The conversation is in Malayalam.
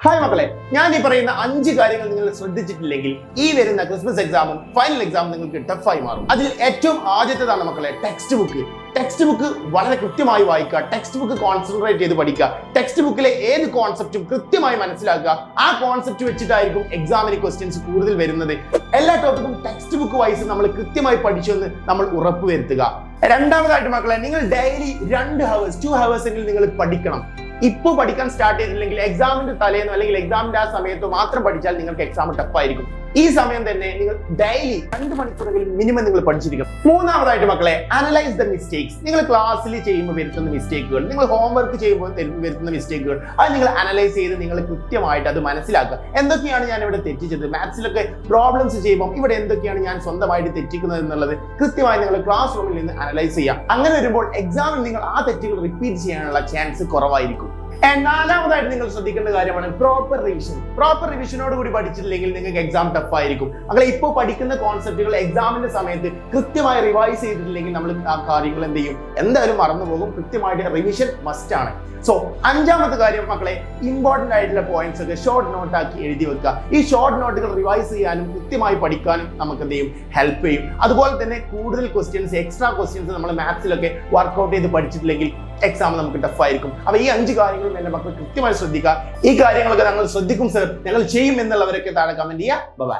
ഹായ് മക്കളെ, ഞാൻ ഈ പറയുന്ന 5 കാര്യങ്ങൾ നിങ്ങൾ ശ്രദ്ധിച്ചിട്ടില്ലെങ്കിൽ ഈ വരുന്ന ക്രിസ്മസ് എക്സാമും ഫൈനൽ എക്സാമും നിങ്ങൾക്ക് ടഫായി മാറും. അതിൽ ഏറ്റവും ആദ്യത്തേതാണ് മക്കളെ ടെക്സ്റ്റ് ബുക്ക്. ടെക്സ്റ്റ് ബുക്ക് വളരെ കൃത്യമായി വായിക്കുക, ടെക്സ്റ്റ് ബുക്ക് കോൺസെൻട്രേറ്റ് ചെയ്ത് പഠിക്കുക, ടെക്സ്റ്റ് ബുക്കിലെ ഏത് കോൺസെപ്റ്റും കൃത്യമായി മനസ്സിലാക്കുക. ആ കോൺസെപ്റ്റ് വെച്ചിട്ടായിരിക്കും എക്സാമിന് ക്വസ്റ്റ്യൻസ് കൂടുതൽ വരുന്നത്. എല്ലാ ടോപ്പിക്കും ടെക്സ്റ്റ് ബുക്ക് വൈസ് നമ്മൾ കൃത്യമായി പഠിച്ചെന്ന് നമ്മൾ ഉറപ്പുവരുത്തുക. രണ്ടാമതായിട്ട് മക്കളെ, നിങ്ങൾ ഡെയിലി 2 hours എങ്കിലും നിങ്ങൾ പഠിക്കണം. ഇപ്പോൾ പഠിക്കാൻ സ്റ്റാർട്ട് ചെയ്തില്ലെങ്കിൽ എക്സാമിന്റെ തലേന്നോ അല്ലെങ്കിൽ എക്സാമിന്റെ ആ സമയത്തോ മാത്രം പഠിച്ചാൽ നിങ്ങൾക്ക് എക്സാം ടഫായിരിക്കും. ഈ സമയം തന്നെ നിങ്ങൾ ഡെയിലി 2 മണിക്കൂറെങ്കിലും മിനിമം നിങ്ങൾ പഠിച്ചിരിക്കണം. മൂന്നാമതായിട്ട് മക്കളെ, അനലൈസ് ദ മിസ്റ്റേക്സ്. നിങ്ങൾ ക്ലാസ്സിൽ ചെയ്യുമ്പോൾ വരുത്തുന്ന മിസ്റ്റേക്കുകൾ, നിങ്ങൾ ഹോംവർക്ക് ചെയ്യുമ്പോൾ വരുത്തുന്ന മിസ്റ്റേക്കുകൾ, അത് നിങ്ങൾ അനലൈസ് ചെയ്ത് നിങ്ങൾ കൃത്യമായിട്ട് അത് മനസ്സിലാക്കുക. എന്തൊക്കെയാണ് ഞാൻ ഇവിടെ തെറ്റിച്ചത്, മാത്സിലൊക്കെ പ്രോബ്ലംസ് ചെയ്യുമ്പോൾ ഇവിടെ എന്തൊക്കെയാണ് ഞാൻ സ്വന്തമായിട്ട് തെറ്റിക്കുന്നത് എന്നുള്ളത് കൃത്യമായി നിങ്ങൾ ക്ലാസ് റൂമിൽ നിന്ന് അനലൈസ് ചെയ്യാം. അങ്ങനെ വരുമ്പോൾ എക്സാമിൽ നിങ്ങൾ ആ തെറ്റുകൾ റിപ്പീറ്റ് ചെയ്യാനുള്ള ചാൻസ് കുറവായിരിക്കും. നാലാമതായിട്ട് നിങ്ങൾ ശ്രദ്ധിക്കേണ്ട കാര്യമാണ് പ്രോപ്പർ റിവിഷൻ. പ്രോപ്പർ റിവിഷനോട് കൂടി പഠിച്ചിട്ടില്ലെങ്കിൽ നിങ്ങൾക്ക് എക്സാം ടഫ് ആയിരിക്കും. അങ്ങനെ ഇപ്പോൾ പഠിക്കുന്ന കോൺസെപ്റ്റുകൾ എക്സാമിന്റെ സമയത്ത് കൃത്യമായി റിവൈസ് ചെയ്തിട്ടില്ലെങ്കിൽ നമ്മൾ ആ കാര്യങ്ങൾ എന്ത് ചെയ്യും, എന്തായാലും മറന്നു പോകും. കൃത്യമായിട്ട് റിവിഷൻ മസ്റ്റ് ആണ്. സോ 5ാമത്തെ കാര്യം മക്കളെ, ഇമ്പോർട്ടന്റ് ആയിട്ടുള്ള പോയിന്റ്സ് ഒക്കെ ഷോർട്ട് നോട്ട് ആക്കി എഴുതി വെക്കുക. ഈ ഷോർട്ട് നോട്ടുകൾ റിവൈസ് ചെയ്യാനും കൃത്യമായി പഠിക്കാനും നമുക്ക് എന്ത് ചെയ്യും, ഹെൽപ്പ് ചെയ്യും. അതുപോലെ തന്നെ കൂടുതൽ ക്വസ്റ്റ്യൻസ്, എക്സ്ട്രാ ക്വസ്റ്റ്യൻസ് നമ്മൾ മാത്സിലൊക്കെ വർക്ക്ഔട്ട് ചെയ്ത് പഠിച്ചിട്ടില്ലെങ്കിൽ എക്സാം നമുക്ക് ടഫ് ആയിരിക്കും. അപ്പൊ ഈ 5 കാര്യങ്ങളും എന്റെ മക്കൾ കൃത്യമായി ശ്രദ്ധിക്കുക. ഈ കാര്യങ്ങളൊക്കെ ഞങ്ങൾ ശ്രദ്ധിക്കും സർ, ഞങ്ങൾ ചെയ്യും എന്നുള്ളവരൊക്കെ താഴെ കമന്റ് ചെയ്യുക. ബൈ.